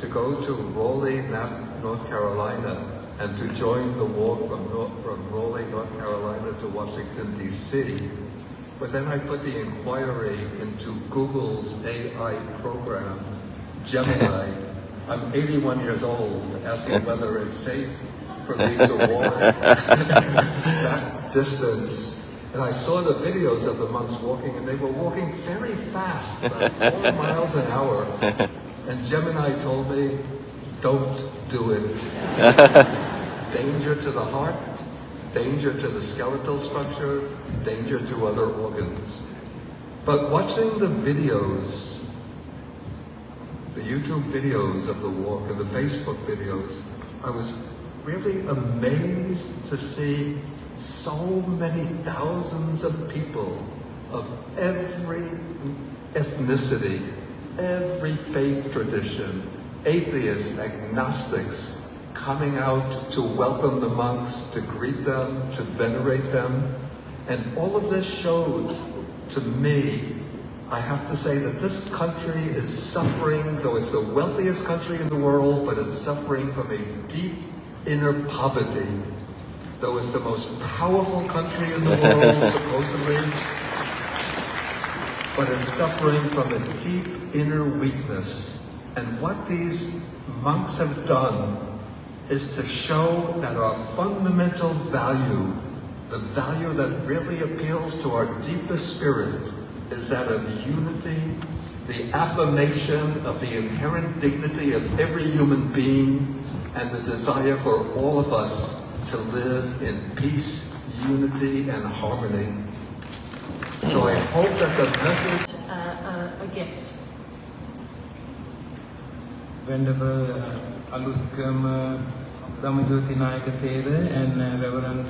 to go to Raleigh, North Carolina, and to join the walk from Raleigh, North Carolina to Washington, D.C. But then I put the inquiry into Google's AI program, Gemini. I'm 81 years old, asking whether it's safe for me to walk that distance. And I saw the videos of the monks walking, and they were walking very fast, about 4 miles an hour. And Gemini told me, don't do it. Danger to the heart, danger to the skeletal structure, danger to other organs. But watching the videos, the YouTube videos of the walk and the Facebook videos, I was really amazed to see so many thousands of people of every ethnicity, every faith tradition, atheists, agnostics, coming out to welcome the monks, to greet them, to venerate them. And all of this showed to me, I have to say that this country is suffering, though it's the wealthiest country in the world, but it's suffering from a deep inner poverty. Though it's the most powerful country in the world, supposedly, but it's suffering from a deep inner weakness. And what these monks have done is to show that our fundamental value, the value that really appeals to our deepest spirit, is that of unity, the affirmation of the inherent dignity of every human being, and the desire for all of us to live in peace, unity, and harmony. So I hope that the message... a gift. Venerable Alukam Ramajoti Nayaka Thera and Reverend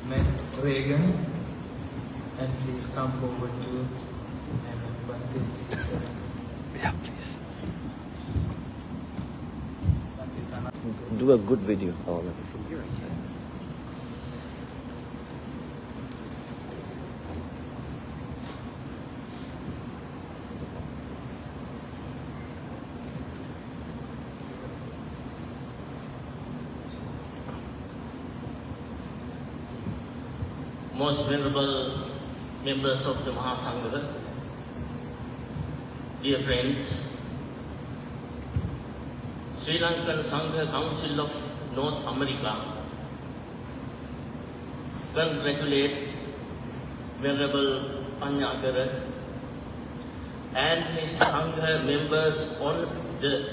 Matt Reagan, and please come forward to Yeah, please. Do a good video. Oh, let me from here. I can. Most venerable members of the Mahasangha, dear friends, Sri Lankan Sangha Council of North America congratulates Venerable Panyagara and his Sangha members on the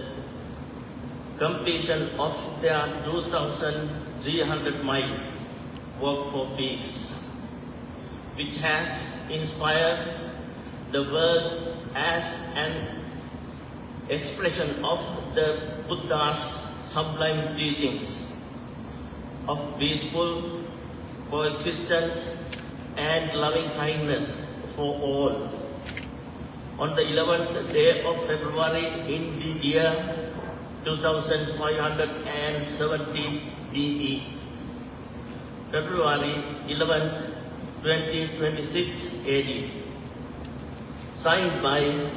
completion of their 2,300-mile Walk for Peace, which has inspired the world as an expression of the Buddha's sublime teachings of peaceful coexistence and loving kindness for all. On the 11th day of February in the year 2570 BE, February 11th, 2026 AD, signed by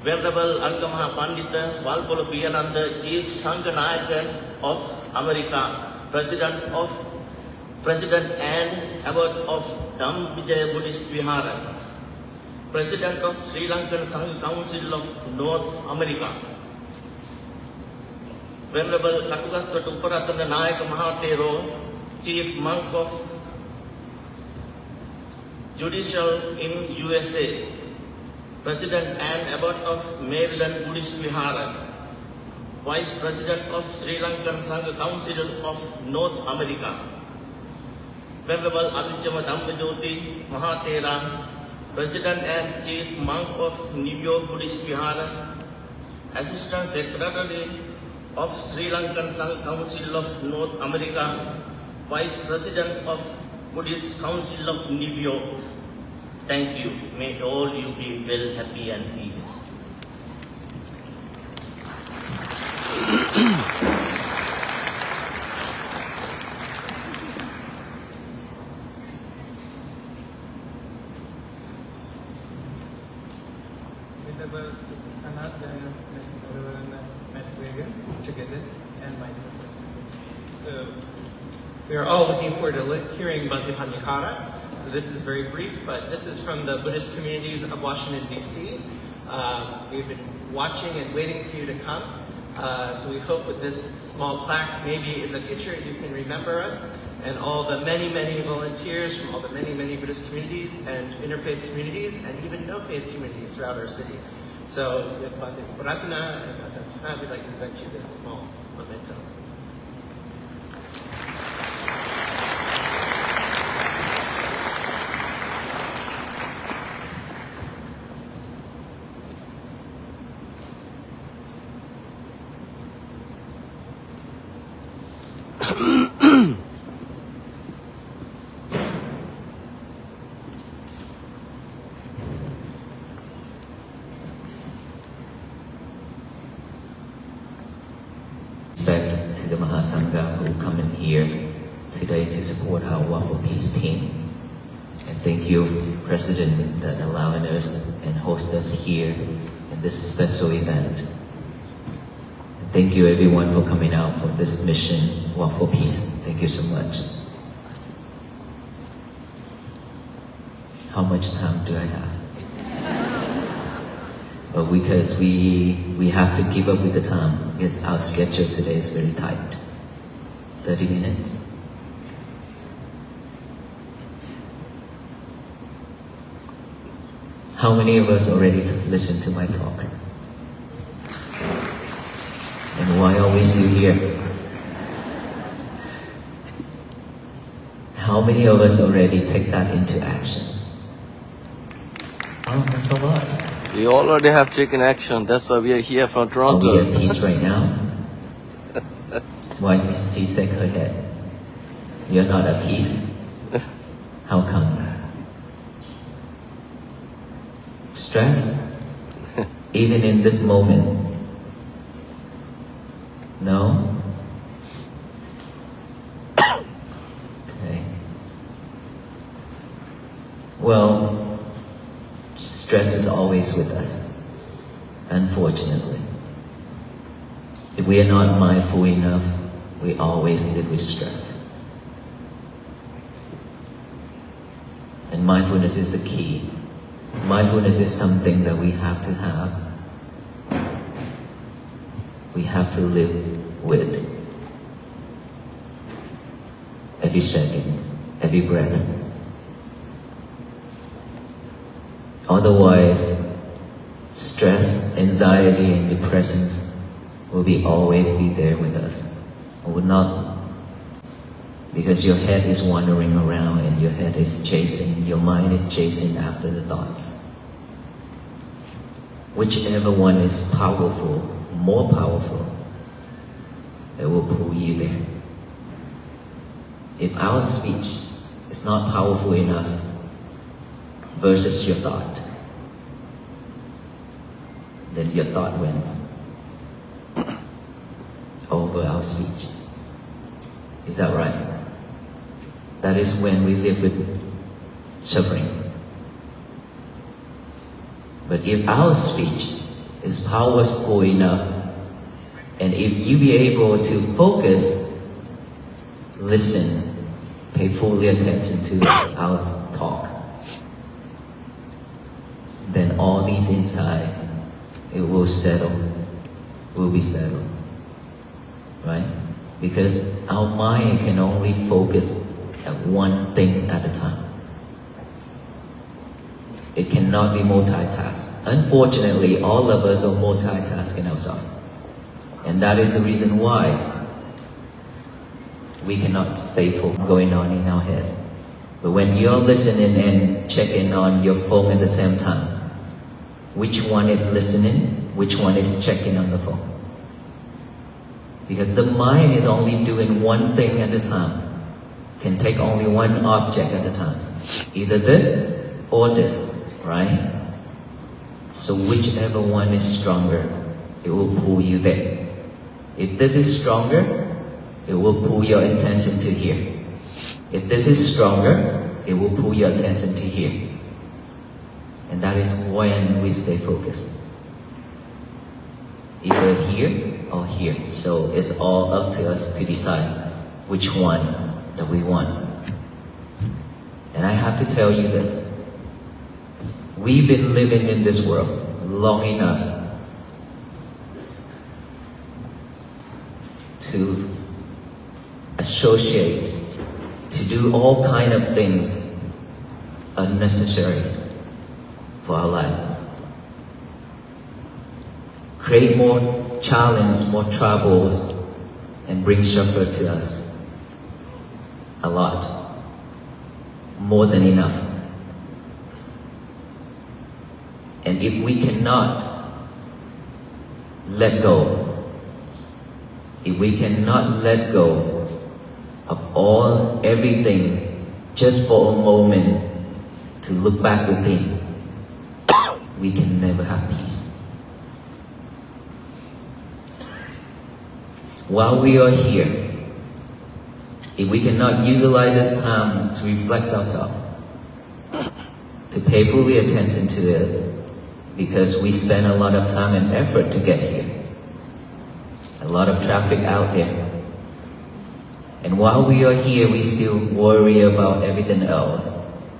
Venerable Angamaha Pandita Walpola Priyananda, Chief Sangha Nayaka of America, President and Abbot of Dham Vijaya Buddhist Vihara, President of Sri Lankan Sangha Council of North America, Venerable Katugathwata Uparatana Nayaka Mahatero, Chief Monk of Judicial in USA, President and Abbot of Maryland Buddhist Vihara, Vice President of Sri Lankan Sangha Council of North America, Venerable Abhijama Dhammajoti Mahatera, President and Chief Monk of New York Buddhist Vihara, Assistant Secretary of Sri Lankan Sangha Council of North America, Vice President of Buddhist Council of New York. Thank you. May all you be well, happy and peace. Venerable Anand and Reverend Matt Reagan together, and myself. So we are all looking forward to hearing Bhante Panyakara. So this is very brief, but this is from the Buddhist communities of Washington, D.C. We've been watching and waiting for you to come. So we hope with this small plaque, maybe in the future you can remember us and all the many, many volunteers from all the many, many Buddhist communities and interfaith communities and even no-faith communities throughout our city. So with Bhante Pratana and Bhante Tana, we'd like to present you this small memento. Respect to the Mahasangha who come in here today to support our War for Peace team. And thank you, President, that allowing us and host us here in this special event. And thank you everyone for coming out for this mission, War for Peace. Thank you so much. How much time do I have? But because we have to keep up with the time, because our schedule today is very tight. 30 minutes. How many of us already listened to my talk? And why are we still here? How many of us already take that into action? Oh, that's a lot. We already have taken action. That's why we are here from Are Toronto. we at peace right now? That's why she shook her head. You're not at peace? How come? Stress? Even in this moment? No? Okay. Well, stress is always with us, unfortunately. If we are not mindful enough, we always live with stress. And mindfulness is the key. Mindfulness is something that we have to have. We have to live with. Every second, every breath. Otherwise, stress, anxiety, and depressions will always be there with us. Or will not, because your head is wandering around and your head is chasing, your mind is chasing after the thoughts. Whichever one is powerful, more powerful, it will pull you there. If our speech is not powerful enough versus your thought, then your thought wins over our speech. Is that right? That is when we live with suffering. But if our speech is powerful enough, and if you be able to focus, listen, pay fully attention to our talk, then all these inside, it will settle, will be settled, right? Because our mind can only focus at one thing at a time. It cannot be multitasked. Unfortunately, all of us are multitasking ourselves. And that is the reason why we cannot stay focused going on in our head. But when you're listening and checking on your phone at the same time, which one is listening? Which one is checking on the phone? Because the mind is only doing one thing at a time. Can take only one object at a time. Either this or this, right? So whichever one is stronger, it will pull you there. If this is stronger, it will pull your attention to here. If this is stronger, it will pull your attention to here. And that is when we stay focused. either here or here. So it's all up to us to decide which one that we want. And I have to tell you this. We've been living in this world long enough to associate, to do all kind of things unnecessary for our life. Create more challenge, more troubles, and bring suffer to us. A lot. More than enough. And if we cannot let go, if we cannot let go of everything just for a moment to look back within, we can never have peace. While we are here, if we cannot utilize this time to reflect ourselves, to pay fully attention to it, because we spend a lot of time and effort to get here, a lot of traffic out there, and while we are here, we still worry about everything else,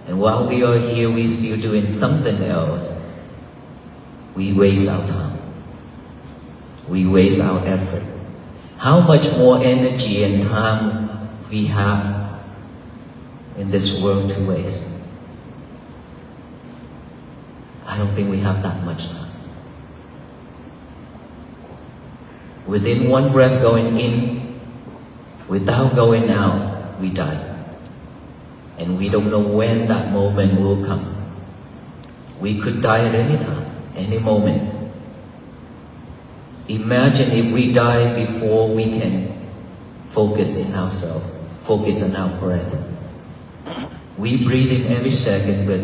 and while we are here, we still doing something else. We waste our time. We waste our effort. How much more energy and time we have in this world to waste? I don't think we have that much time. Within one breath going in, without going out, we die. And we don't know when that moment will come. We could die at any time, any moment. Imagine if we die before we can focus in ourselves, focus on our breath. We breathe in every second, but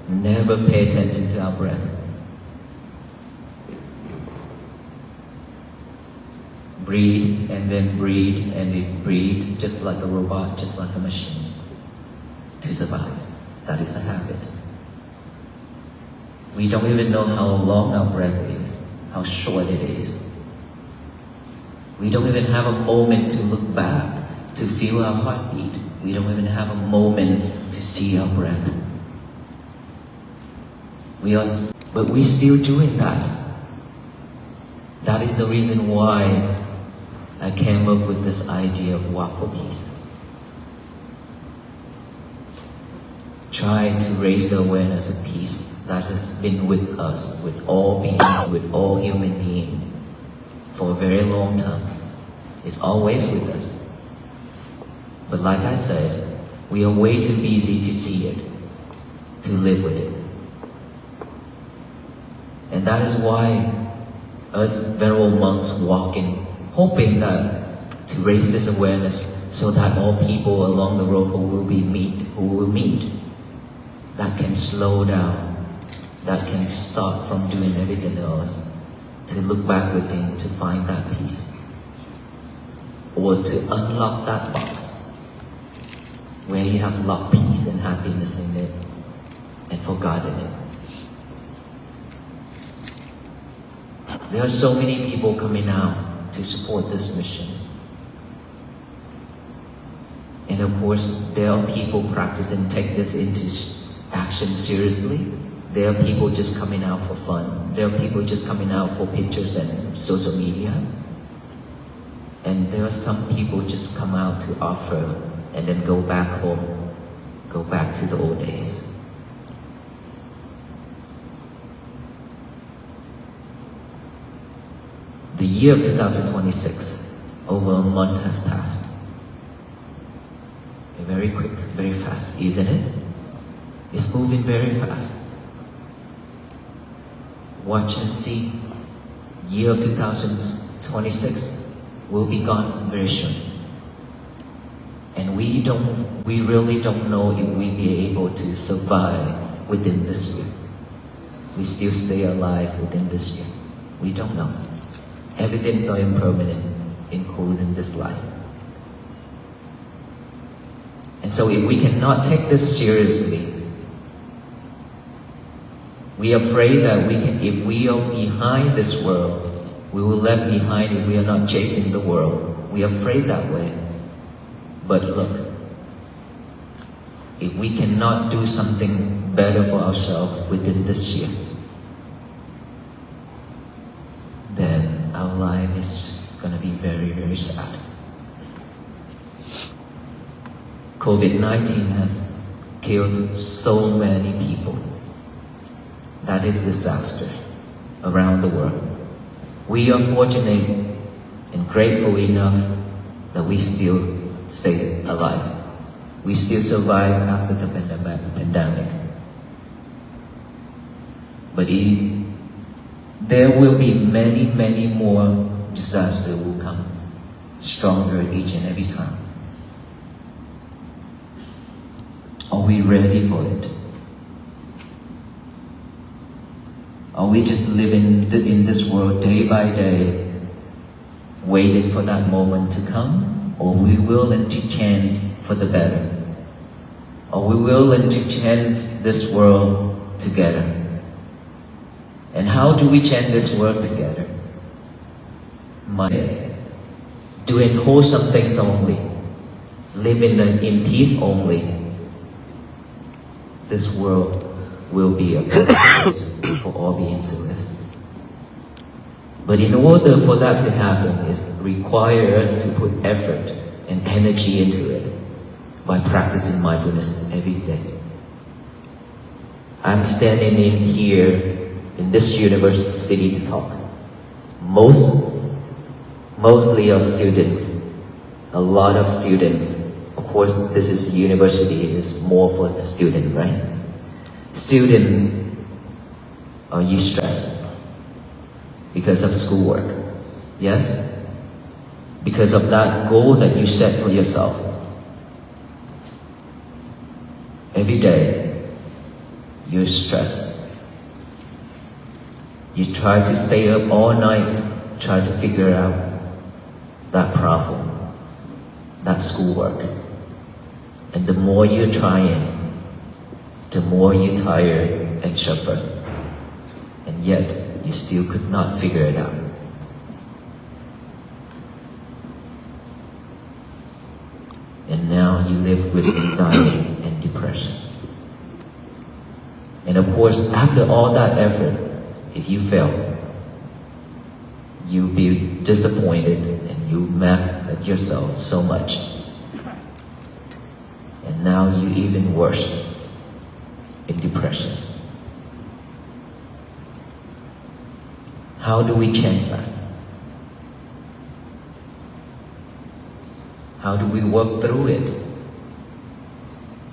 never pay attention to our breath. Breathe and then breathe and then breathe, just like a robot, just like a machine, to survive. That is the habit. We don't even know how long our breath is, how short it is. We don't even have a moment to look back, to feel our heartbeat. We don't even have a moment to see our breath. But we're still doing that. That is the reason why I came up with this idea of walk for peace. Try to raise the awareness of peace that has been with us, with all beings, with all human beings, for a very long time. It's always with us. But like I said, we are way too busy to see it, to live with it. And that is why us venerable monks walking, hoping that to raise this awareness so that all people along the road who will meet, that can slow down, that can stop from doing everything else, to look back within, to find that peace, or to unlock that box where you have locked peace and happiness in it and forgotten it. There are so many people coming out to support this mission. And of course, there are people practicing take this into action seriously. There are people just coming out for fun. There are people just coming out for pictures and social media. And there are some people just come out to offer and then go back home, go back to the old days. The year of 2026, over a month has passed. Very quick, very fast, isn't it? It's moving very fast. Watch and see. Year of 2026 will be gone very soon. And we really don't know if we'll be able to survive within this year. We still stay alive within this year. We don't know. Everything is impermanent, including this life. And so if we cannot take this seriously, we are afraid that if we are behind this world, we will left behind if we are not chasing the world. We are afraid that way. But look, if we cannot do something better for ourselves within this year, then our life is just going to be very, very sad. COVID-19 has killed so many people. That is disaster around the world. We are fortunate and grateful enough that we still stay alive. We still survive after the pandemic. But there will be many, many more disasters will come stronger each and every time. Are we ready for it? Are we just living in this world day by day, waiting for that moment to come? Or are we willing to change for the better? Are we willing to change this world together? And how do we change this world together? Doing wholesome things only, living in peace only. This world will be a better place for all beings to live. But in order for that to happen, it requires us to put effort and energy into it by practicing mindfulness every day. I'm standing in here in this university to talk. Mostly are students, a lot of students. Of course, this is university, it's more for students, right? Students, are you stressed? Because of schoolwork? Yes? Because of that goal that you set for yourself. Every day, you're stressed. You try to stay up all night, try to figure out that problem, that schoolwork. And the more you're trying, the more you tire and suffer. And yet, you still could not figure it out. And now you live with anxiety and depression. And of course, after all that effort, if you fail, you'll be disappointed and you mad at yourself so much. And now you're even worse in depression. How do we change that? How do we work through it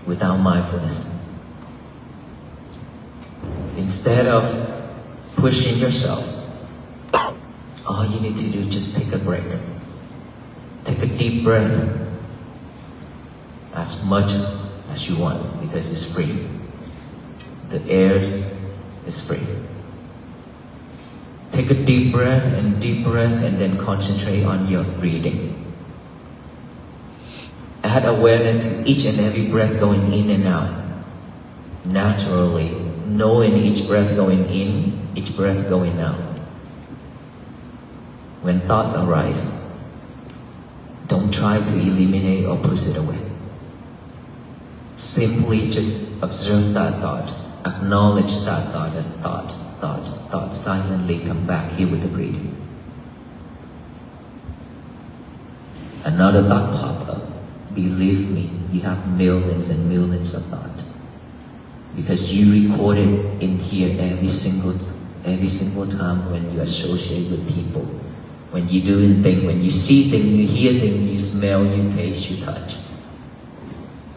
without mindfulness? Instead of pushing yourself, all you need to do is just take a break. Take a deep breath as much as you want because it's free. The air is free. Take a deep breath and then concentrate on your breathing. Add awareness to each and every breath going in and out. Naturally, knowing each breath going in, each breath going out. When thought arises, don't try to eliminate or push it away. Simply just observe that thought. Acknowledge that thought as thought. Silently come back here with the breathing. Another thought pop up. Believe me, you have millions and millions of thoughts. Because you record it in here every single time when you associate with people. When you're doing things, when you see things, you hear things, you smell, you taste, you touch.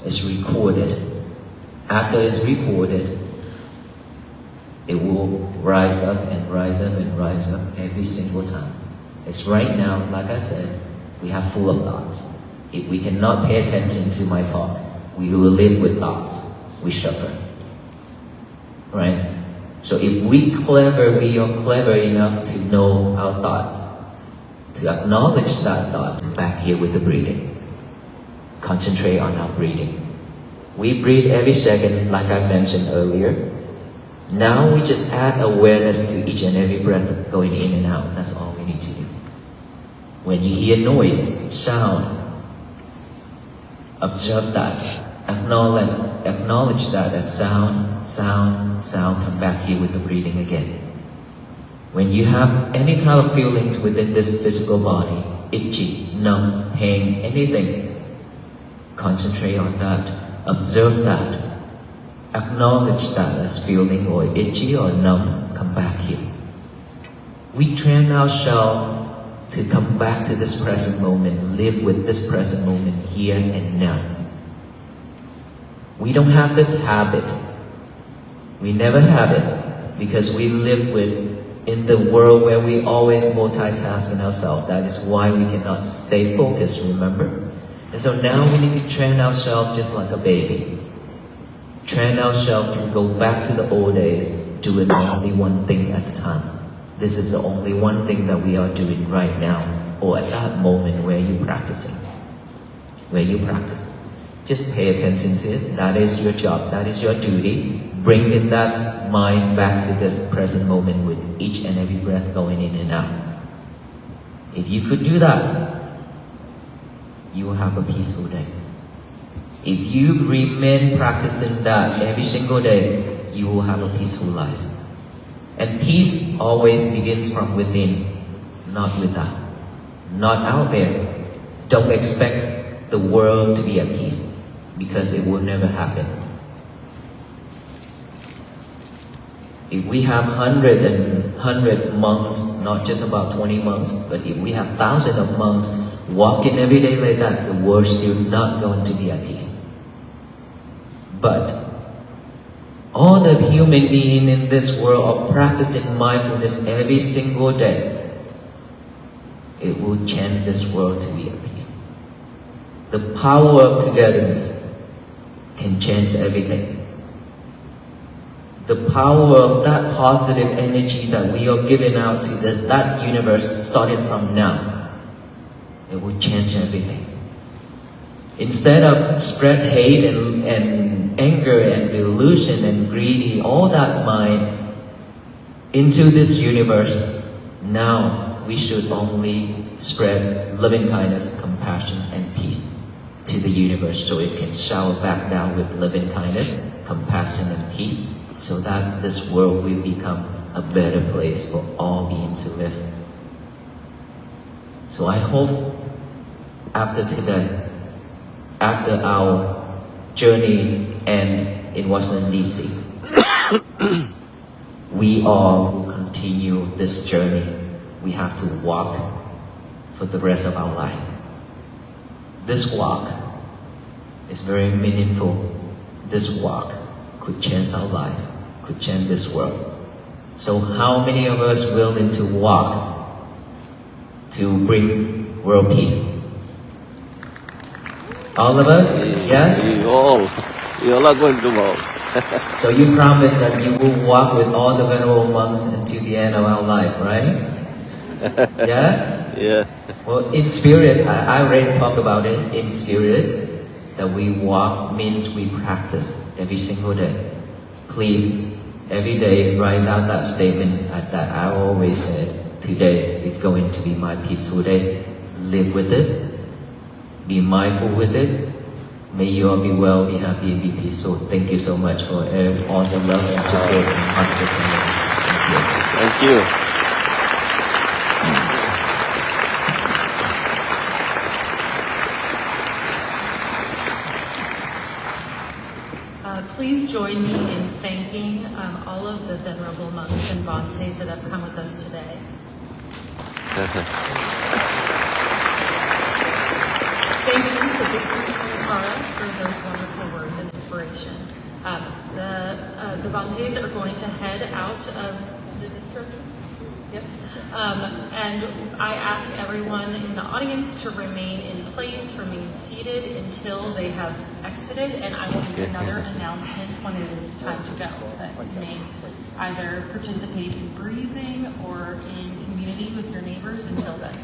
It's recorded. After it's recorded, it will rise up and rise up and rise up every single time. It's right now, like I said, we have full of thoughts. If we cannot pay attention to my talk, we will live with thoughts. We suffer. Right? So if we are clever enough to know our thoughts, to acknowledge that thought, back here with the breathing. Concentrate on our breathing. We breathe every second, like I mentioned earlier. Now we just add awareness to each and every breath going in and out. That's all we need to do. When you hear noise, sound, observe that. Acknowledge that as sound, come back here with the breathing again. When you have any type of feelings within this physical body, itchy, numb, pain, anything, concentrate on that. Observe that. Acknowledge that as feeling or itchy or numb, come back here. We train ourselves to come back to this present moment, live with this present moment here and now. We don't have this habit. We never have it because we live in the world where we always multitasking ourselves. That is why we cannot stay focused, remember? And so now we need to train ourselves just like a baby. Train ourselves to go back to the old days, doing only one thing at a time. This is the only one thing that we are doing right now, or at that moment where you're practicing. Just pay attention to it. That is your job. That is your duty. Bring in that mind back to this present moment with each and every breath going in and out. If you could do that, you will have a peaceful day. If you remain practicing that every single day, you will have a peaceful life. And peace always begins from within, not without. Not out there. Don't expect the world to be at peace, because it will never happen. If we have 100 monks, not just about 20 monks, but if we have thousands of monks walking every day like that, the world still not going to be at peace. But all the human beings in this world are practicing mindfulness every single day. It will change this world to be at peace. The power of togetherness can change everything. The power of that positive energy that we are giving out to that universe starting from now, it will change everything. Instead of spread hate and anger and delusion and greedy, all that mind into this universe, now we should only spread loving kindness, compassion, and peace to the universe, so it can shower back down with loving kindness, compassion, and peace, so that this world will become a better place for all beings to live. So I hope after today, after our journey end in Washington DC, we all will continue this journey. We have to walk for the rest of our life. This walk is very meaningful. This walk could change our life, could change this world. So how many of us willing to walk to bring world peace? All of us? Yes? We all are going to walk. So you promise that you will walk with all the venerable monks until the end of our life, right? Yes? Yeah. Well, in spirit, I already talked about it. In spirit, that we walk means we practice every single day. Please, every day, write down that statement that I always said. Today is going to be my peaceful day. Live with it. Be mindful with it. May you all be well, be happy, and be peaceful. Thank you so much for all the love and support and hospitality. Thank you. Please join me in thanking all of the venerable monks and Bhantes that have come with us today. Thank you to Victor Sankara for those wonderful words and inspiration. The Bhantes are going to head out of the district. Yes. And I ask everyone in the audience to remain in place, remain seated until they have exited, and I will make another announcement when it is time to go, that you may either participate in breathing or in community with your neighbors until then.